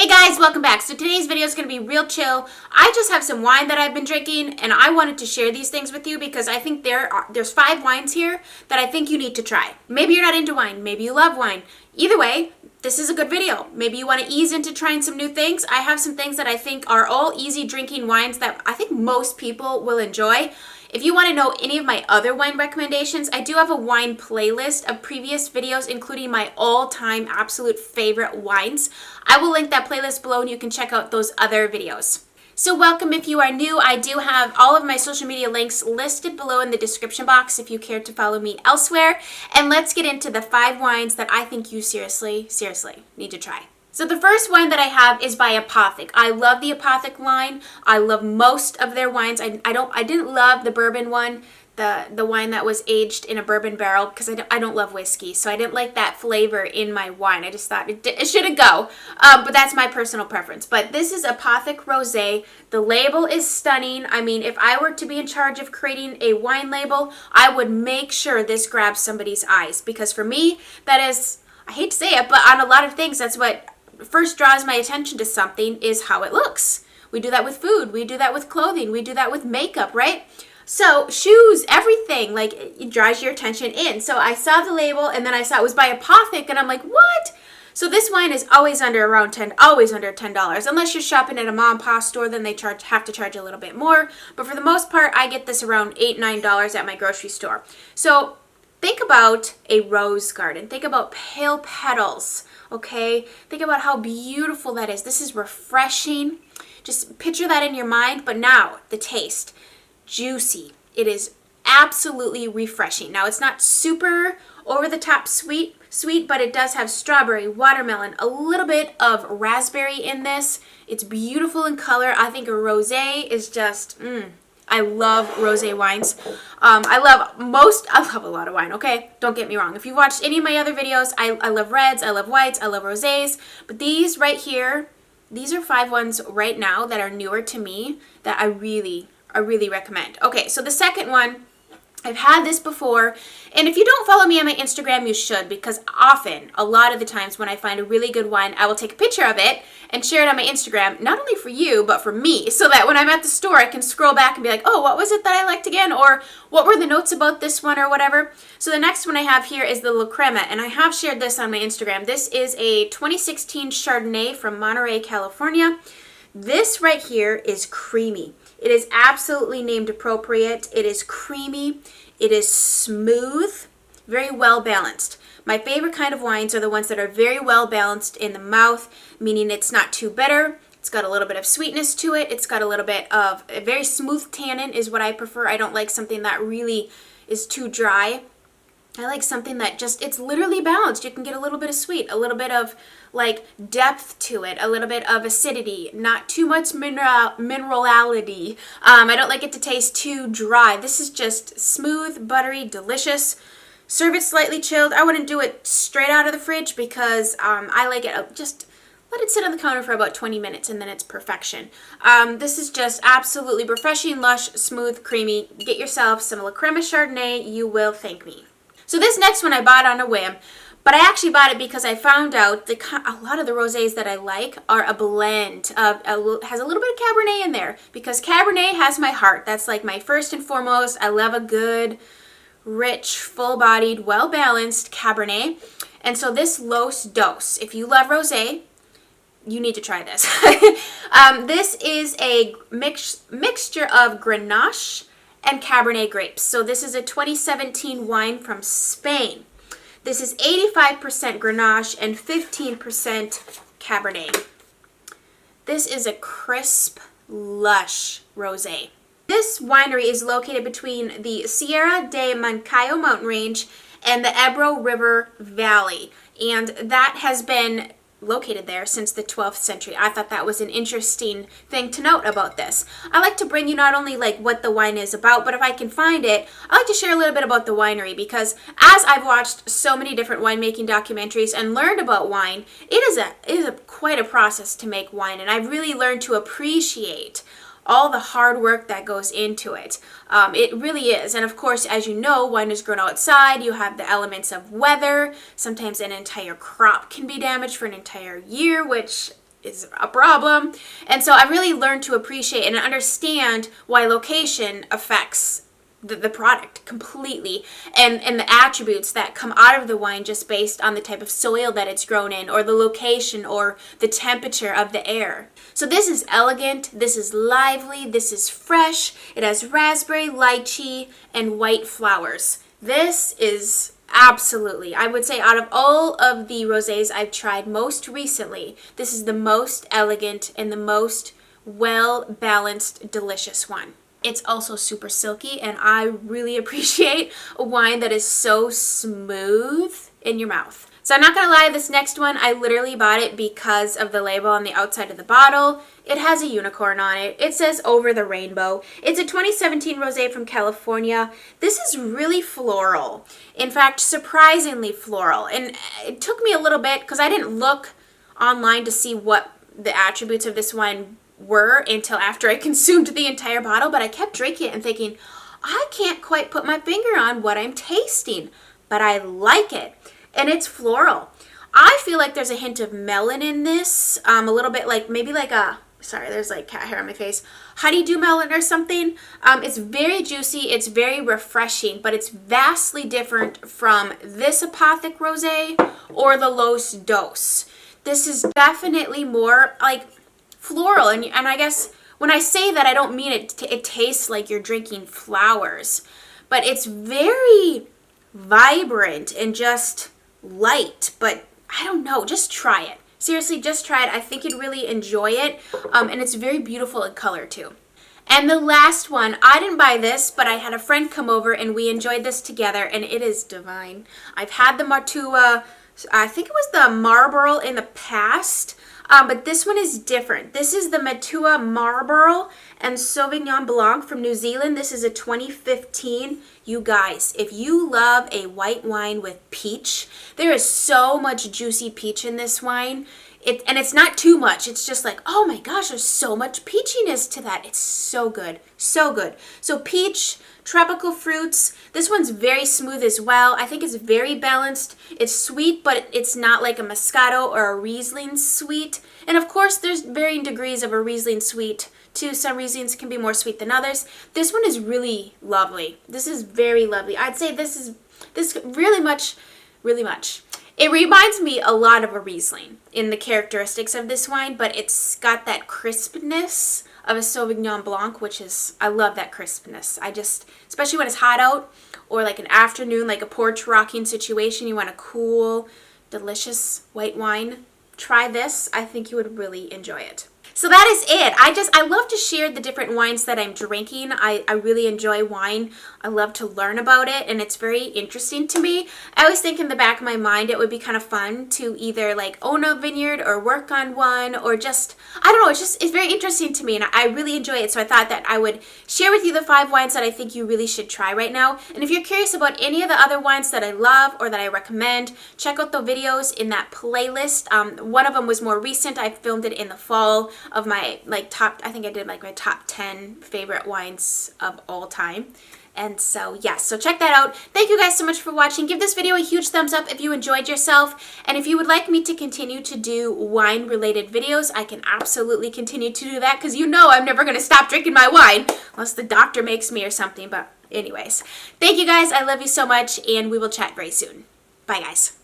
Hey guys, welcome back. So today's video is going to be real chill. I just have some wine that I've been drinking and I wanted to share these things with you because I think there's 5 wines here that I think you need to try. Maybe you're not into wine, maybe you love wine. Either way, this is a good video. Maybe you want to ease into trying some new things. I have some things that I think are all easy drinking wines that I think most people will enjoy. If you want to know any of my other wine recommendations, I do have a wine playlist of previous videos, including my all-time absolute favorite wines. I will link that playlist below and you can check out those other videos. So welcome if you are new. I do have all of my social media links listed below in the description box if you care to follow me elsewhere. And let's get into the 5 wines that I think you seriously need to try. So the first wine that I have is by Apothic. I love the Apothic line. I love most of their wines. I didn't love the bourbon one, the wine that was aged in a bourbon barrel, because I don't love whiskey, so I didn't like that flavor in my wine. I just thought it shouldn't go, but that's my personal preference. But this is Apothic Rose. The label is stunning. I mean, if I were to be in charge of creating a wine label, I would make sure this grabs somebody's eyes, because for me, that is, I hate to say it, but on a lot of things, that's what first draws my attention to something, is how it looks. We do that with food, we do that with clothing, we do that with makeup, right? So shoes, everything, like, it draws your attention in. So I saw the label and then I saw it was by Apothic and I'm like, what? So this wine is always under $10, unless you're shopping at a mom and pop store, then they have to charge a little bit more. But for the most part, I get this around $8, $9 at my grocery store. So think about a rose garden. Think about pale petals, okay? Think about how beautiful that is. This is refreshing. Just picture that in your mind. But now, the taste. Juicy. It is absolutely refreshing. Now, it's not super over-the-top sweet, but it does have strawberry, watermelon, a little bit of raspberry in this. It's beautiful in color. I think a rosé is just, I love rosé wines. I love a lot of wine, okay? Don't get me wrong. If you've watched any of my other videos, I love reds, I love whites, I love rosés. But these right here, these are 5 ones right now that are newer to me that I really recommend. Okay, so the second one, I've had this before, and if you don't follow me on my Instagram, you should, because often, a lot of the times when I find a really good wine, I will take a picture of it and share it on my Instagram, not only for you, but for me, so that when I'm at the store, I can scroll back and be like, oh, what was it that I liked again, or what were the notes about this one, or whatever. So the next one I have here is the Crema, and I have shared this on my Instagram. This is a 2016 Chardonnay from Monterey, California. This right here is creamy. It is absolutely named appropriate. It is creamy. It is smooth, very well balanced. My favorite kind of wines are the ones that are very well balanced in the mouth, meaning it's not too bitter. It's got a little bit of sweetness to it. It's got a little bit of a very smooth tannin is what I prefer. I don't like something that really is too dry. I like something that just, it's literally balanced. You can get a little bit of sweet, a little bit of like depth to it, a little bit of acidity, not too much minerality. I don't like it to taste too dry. This is just smooth, buttery, delicious. Serve it slightly chilled. I wouldn't do it straight out of the fridge because I like it, just let it sit on the counter for about 20 minutes and then it's perfection. This is just absolutely refreshing, lush, smooth, creamy. Get yourself some La Crema Chardonnay. You will thank me. So this next one I bought on a whim, but I actually bought it because I found out that a lot of the rosés that I like are a blend of, has a little bit of Cabernet in there, because Cabernet has my heart. That's like my first and foremost. I love a good, rich, full-bodied, well-balanced Cabernet. And so this Los Dos, if you love rosé, you need to try this. This is a mixture of Grenache and Cabernet grapes. So this is a 2017 wine from Spain. This is 85% Grenache and 15% Cabernet. This is a crisp, lush rosé. This winery is located between the Sierra de Moncayo mountain range and the Ebro River Valley, and that has been located there since the 12th century. I thought that was an interesting thing to note about this. I like to bring you not only like what the wine is about, but if I can find it, I like to share a little bit about the winery, because as I've watched so many different winemaking documentaries and learned about wine, it is quite a process to make wine, and I've really learned to appreciate all the hard work that goes into it. It really is. And of course, as you know, wine is grown outside. You have the elements of weather. Sometimes an entire crop can be damaged for an entire year, which is a problem. And so I really learned to appreciate and understand why location affects the product completely, and the attributes that come out of the wine just based on the type of soil that it's grown in, or the location, or the temperature of the air. So this is elegant, this is lively, this is fresh. It has raspberry, lychee, and white flowers. This is absolutely, I would say, out of all of the rosés I've tried most recently, this is the most elegant and the most well-balanced, delicious one. It's also super silky, and I really appreciate a wine that is so smooth in your mouth. So I'm not gonna lie, this next one, I literally bought it because of the label on the outside of the bottle. It has a unicorn on it. It says Over the Rainbow. It's a 2017 rosé from California. This is really floral. In fact, surprisingly floral. And it took me a little bit because I didn't look online to see what the attributes of this wine were until after I consumed the entire bottle, but I kept drinking it and thinking, I can't quite put my finger on what I'm tasting, but I like it. And it's floral. I feel like there's a hint of melon in this, a little bit like, maybe like a, sorry, there's like cat hair on my face, honeydew melon or something. It's very juicy, it's very refreshing, but it's vastly different from this Apothic Rosé or the Los Dos. This is definitely more like floral, and I guess when I say that, I don't mean it tastes like you're drinking flowers, but it's very vibrant and just light. But I don't know, just try it. Seriously, just try it. I think you'd really enjoy it, and it's very beautiful in color too. And the last one, I didn't buy this, but I had a friend come over and we enjoyed this together, and it is divine. I've had the Matua, I think it was the Marlborough in the past, but this one is different. This is the Matua Marlboro and Sauvignon Blanc from New Zealand. This is a 2015. You guys, if you love a white wine with peach, there is so much juicy peach in this wine. And it's not too much. It's just like, oh my gosh, there's so much peachiness to that. It's so good. So good. So peach, tropical fruits. This one's very smooth as well. I think it's very balanced. It's sweet, but it's not like a Moscato or a Riesling sweet. And of course, there's varying degrees of a Riesling sweet too. Some Rieslings can be more sweet than others. This one is really lovely. This is very lovely. I'd say this really much. It reminds me a lot of a Riesling in the characteristics of this wine, but it's got that crispness of a Sauvignon Blanc, which is, I love that crispness. Especially when it's hot out or like an afternoon, like a porch rocking situation, you want a cool, delicious white wine. Try this. I think you would really enjoy it. So that is it. I love to share the different wines that I'm drinking. I really enjoy wine. I love to learn about it, and it's very interesting to me. I always think in the back of my mind it would be kind of fun to either like own a vineyard or work on one, or just, I don't know, it's very interesting to me, and I really enjoy it. So I thought that I would share with you the 5 wines that I think you really should try right now. And if you're curious about any of the other wines that I love or that I recommend, check out the videos in that playlist. One of them was more recent. I filmed it in the fall of my top, I think I did like my top 10 favorite wines of all time. And so yes, so check that out. Thank you guys so much for watching. Give this video a huge thumbs up if you enjoyed yourself. And if you would like me to continue to do wine related videos, I can absolutely continue to do that, because you know I'm never going to stop drinking my wine unless the doctor makes me or something. But anyways, thank you guys. I love you so much, and we will chat very soon. Bye guys.